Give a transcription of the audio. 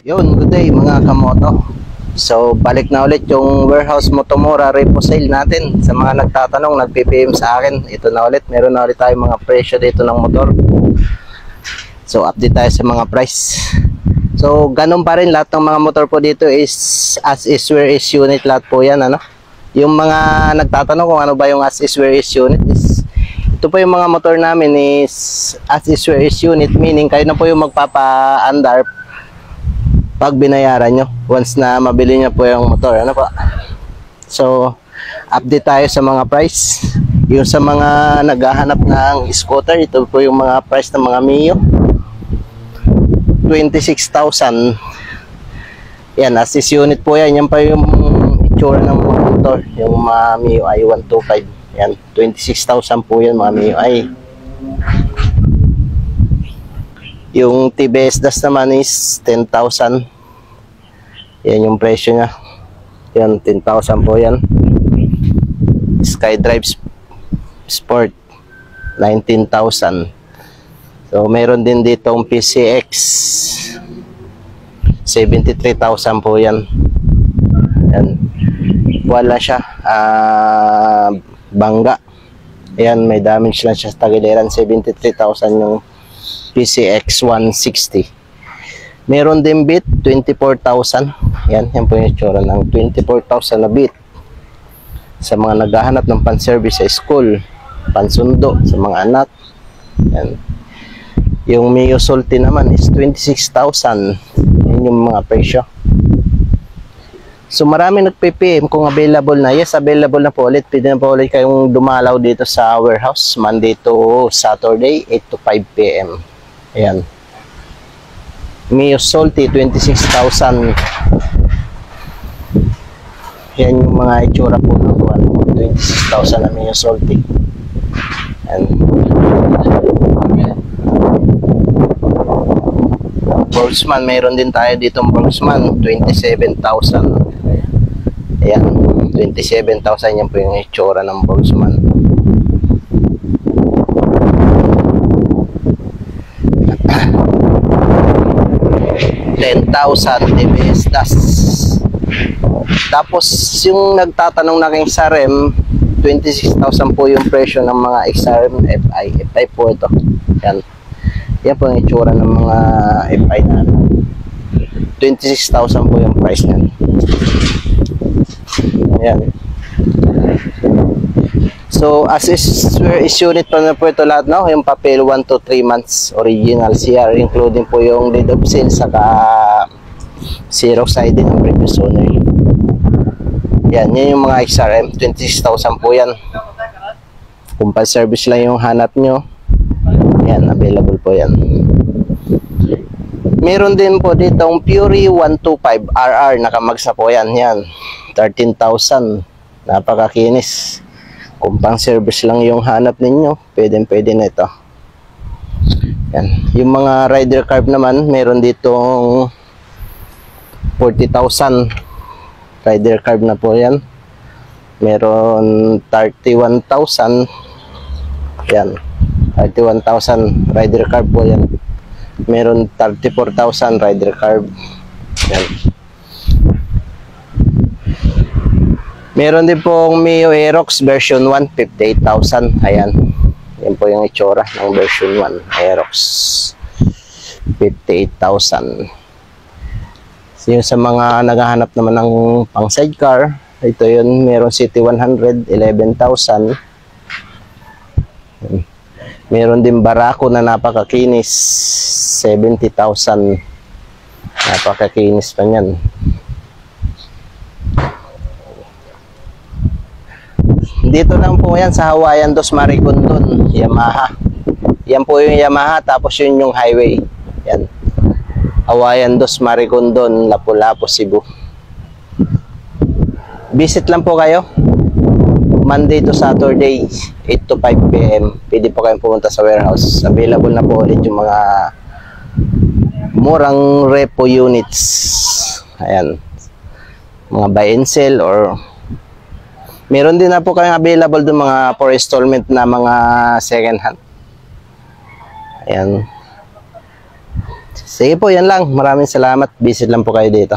Yun, good day mga kamoto. So balik na ulit yung warehouse Motomura repo sale natin. Sa mga nagtatanong, nag-PPM sa akin, ito na ulit, meron na ulit tayong mga presyo dito ng motor. So update tayo sa mga price. So ganun pa rin, lahat ng mga motor po dito is as is where is unit, lahat po yan, ano. Yung mga nagtatanong kung ano ba yung as is where is unit, is ito po yung mga motor namin is as is where is unit, meaning kayo na po yung magpapa-andar pag binayaran nyo once na mabili nyo po yung motor, ano po. So update tayo sa mga price. Yung sa mga naghahanap ng scooter, ito po yung mga price ng mga Mio. 26,000 yan, as is unit po yan. Yan pa yung itsura ng mga motor, yung mga Mio i 125. Yan, 26,000 po yan mga Mio i. Yung TBS Das naman is 10,000. Yan yung presyo nya. Yan, 10,000 po yan. SkyDrive Sport 19,000. So meron din ditong PCX 73,000 po yan. Yan, wala siya, bangga. Ayan, may damage lang siya sa tagiliran. 73,000 yung PCX 160. Meron din Beat 24,000. Yan po yung itsura ng 24,000 na Beat. Sa mga naghahanap ng pan-service sa school, pansundo sa mga anak. Yan. Yung Mio Sulti naman is 26,000. Yan yung mga presyo. So marami nag-PPM kung available na. Yes, available na po ulit. Pwede na po ulit kayong dumalaw dito sa warehouse Monday to Saturday 8 to 5 PM. Ayan, Mio Sulti 26,000. Yan yung mga itsura po ng 26,000 na Mio Sulti. Ayan. Boltzmann, mayroon din tayo ditong Boltzmann 27,000. Ayan, 27,000. Yan po yung itsura ng Boltzmann. 10,000 TBS Das. Tapos yung nagtatanong na kay XRM, 26,000 po yung presyo ng mga XRM FI po ito. Yan. Yan po yung itsura ng mga FI na 26,000 po yung price niyan. Ayan. So as is unit pa na po ito lahat, no? Yung papel 1 to 3 months original CR, including po yung deed of sale saka Xerox ID ng previous owner. Yan yung mga XRM, 26,000 po yan. Kung pa-service lang yung hanap nyo, yan, available po yan. Meron din po dito ang Fury 125 RR, nakamagsa po yan. Yan, 13,000. Napakakinis. Kung pang service lang yung hanap ninyo, pwede na ito. Yan. Yung mga rider carb naman, meron ditong 40,000 rider carb na po yan. Meron 31,000. Yan, 31,000 rider carb po yan. Meron 34,000 rider carb. Yan. Meron din pong Mio Aerox version 1, 58,000. Ayan. Yan po yung itsura ng version 1 Aerox. 58,000. So, yung sa mga naghahanap naman ng pang sidecar, ito yun, meron City 100, 11,000. Meron din Barako na napakakinis, 70,000. Napakakinis pa yan. Dito lang po yan sa Hawaiian Dos Maricondon, Yamaha. Yan po yung Yamaha, tapos yun yung highway. Yan, Hawaiian Dos Maricondon, Lapu-Lapu, Cebu. Visit lang po kayo Monday to Saturday 8 to 5 PM. Pwede po kayong pumunta sa warehouse. Available na po ulit yung mga murang repo units. Ayan, mga buy and sell, or meron din na po kayong available doon mga for installment na mga second hand. Ayan. Sige po, yan lang. Maraming salamat. Visit lang po kayo dito.